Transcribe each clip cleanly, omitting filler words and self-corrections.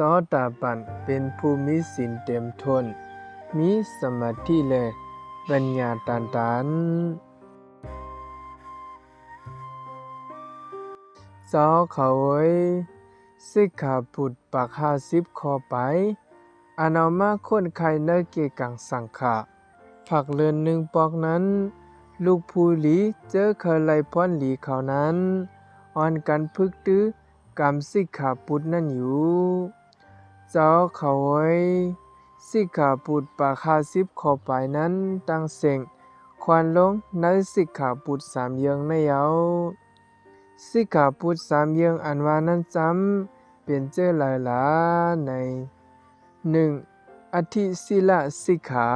ซอตาปันเป็นผู้มีศีลเต็มทนมีสมาธิและปัญญาตันซอเขาไว้สิกขาบทปัก50ข้อไปอานามาคนไข้เนเกกังสังขะผักเลือนหนึ่งปอกนั้นลูกผู้หลีเจอเคยไลพรหลีเขานั้นอ่อนกันพึกตื้อกรรมสิกขาบทนั่นอยู่เจ้าเขาไว้สิกขาบทปัก50ข้อไปนั้นตั้งเสียงควานลงในสิกขาบท3อย่างในเยาสิกขาบท3อย่างอันว่านั้นจำเป็นเจอหลายหลาใน 1. อธิศีลสิกขา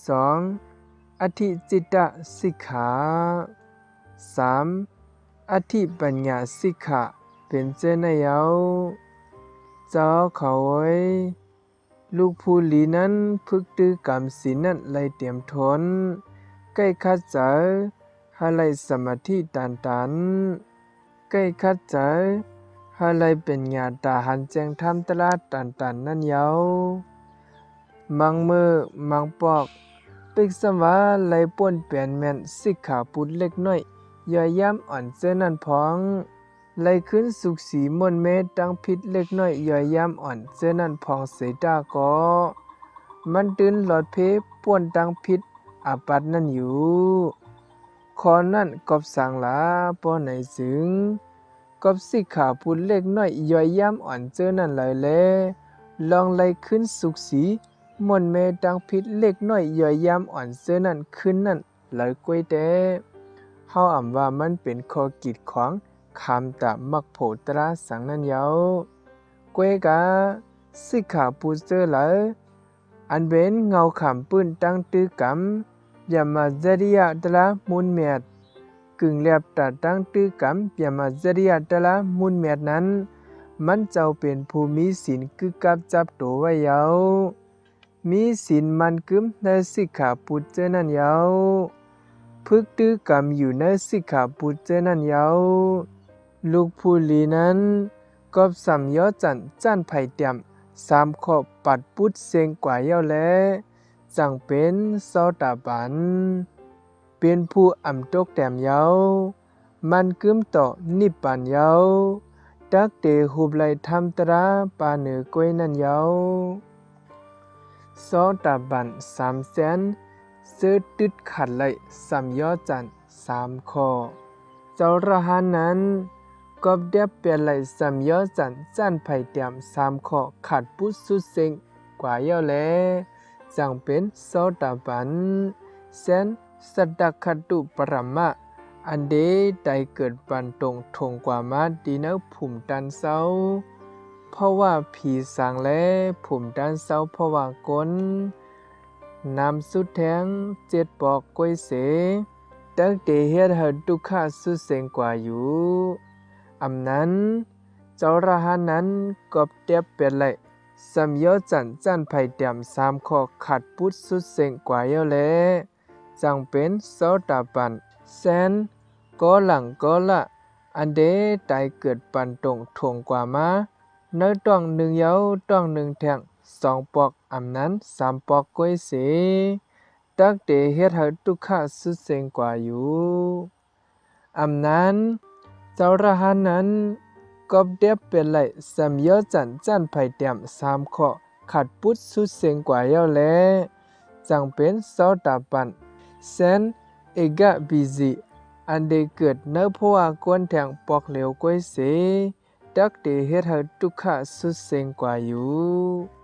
2. อธิจิตตสิกขา 3. อธิปัญญาสิกขาเป็นเจอในเยาเจ้าเขาไว้ลูกผู้หลีนั้นพึกตื้อกรรมศีลนั้นไล่เตรียมทนใกล้คัดเจอหาไลสมาธิตันใกล้คัดเจอหาไลเป็นญาตาหันแจ้งธรรมตลาดตันนั่นเยามังมือมังปอกปิกสมว่าไลป่นเปลี่ยนแม่นสิกขาปุดเล็กน้อยย่อยย้ำอ่อนเจอนั่นพ้องไลขึ้นสุขสีมนเมตดังพิษเล็กน้อยย่อยย้ำอ่อนเจอนั่นพ้องเสดาก็มันตื่นหลอดเพป่วนดังพิษอาปัดนั่นอยู่ขอนั่นกอบสังลาป้อไหนสึงกอบสิกขาปุดเล็กน้อยย่อยย้ำอ่อนเจอนั่นเลยแลลองไลขึ้นสุขสีมนเมดังพิษเล็กน้อยย่อยย้ำอ่อนเจอนั่นขึ้นนั่นเลยกวยแต่เฮาอ่ำว่ามันเป็นข้อกีดขวางคำตะมักโผตราสังนั่นเยากวยกะสิกขาปุเจอเลยอันเป็นเงาขำปื้นตั้งตื้อกำอย่ามาจริยะตละมุนเมียดกึ่งเลียบตัดตั้งตื้อกำอย่ามาจริยะตละมุนเมียดนั้นมันเจ้าเป็นผู้มีศีลกึกกับจับตัวไว้เยามีศีลมันกึมในสิกขาปุเจอนั่นเยาพึกตื้อกำอยู่ในสิกขาปุเจอนั่นเยาลูกผู้หลีนั้นกอบสำยอจันไผ่เตียม3ข้อปัดปุดเสียงกว่าเย้าแลจังเป็นซอตาปันเป็นผู้อ่ำตกแต้มเยามันกึมต่อนิพพานเยาดักเตหุบไลทำตราปาเหนือกวยนั่นเยาซอตาปัน3 แสนเสื้อตึดขัดไล3ยอจัน3ข้อเจ้าระหานั้นกอบเดียบเปลี่ยนไหล3ยอจันไผ่เตียม3ข้อขัดปุดสุดเซ็งกว่าเย้าแลจังเป็นซอตาปันแสนสัตตคัตตุปรมะอันเดได้เกิดปันตรงทงกว่ามาดีเนผุ่มตันเศร้าเพราะว่าผีสางและผุ่มตันเศร้าเพราะว่ากลนำสุดแทง7 ปอกกวยเสตักเตเฮ็ดให้ทุกขะสุดเซ็งกว่าอยู่อำนั้นเจ้าระหานั้นกอบเตียบเป็นไหล3ยอจันไผ่เตียม3ข้อขัดปุดสุดเซ็งกว่าเย้าแลจังเป็นซอตาปันแสนก็หลังก็ละอันเดได้เกิดปันตรงทงกว่ามาเนื้อต้อง1เยาต้อง1แทง2 ปอกอำนั้น3 ปอกกวยเสตักเตเฮ็ดให้ทุกขะสุดเซ็งกว่าอยู่อำนั้นเจ้าระหานั้นกอบเดียบเป็นไหล3ยอจันไผ่เตียม3ข้อขัดปุดสุดเซ็งกว่าเย้าแลจังเป็นซอตาปันแสนเอกะบีซีอันเดเกิดเนื้อเพราะว่ากวนแทงปอกเหลวกวยเสดักเตเฮ็ดให้ทุกขะสุดเซ็งกว่าอยู่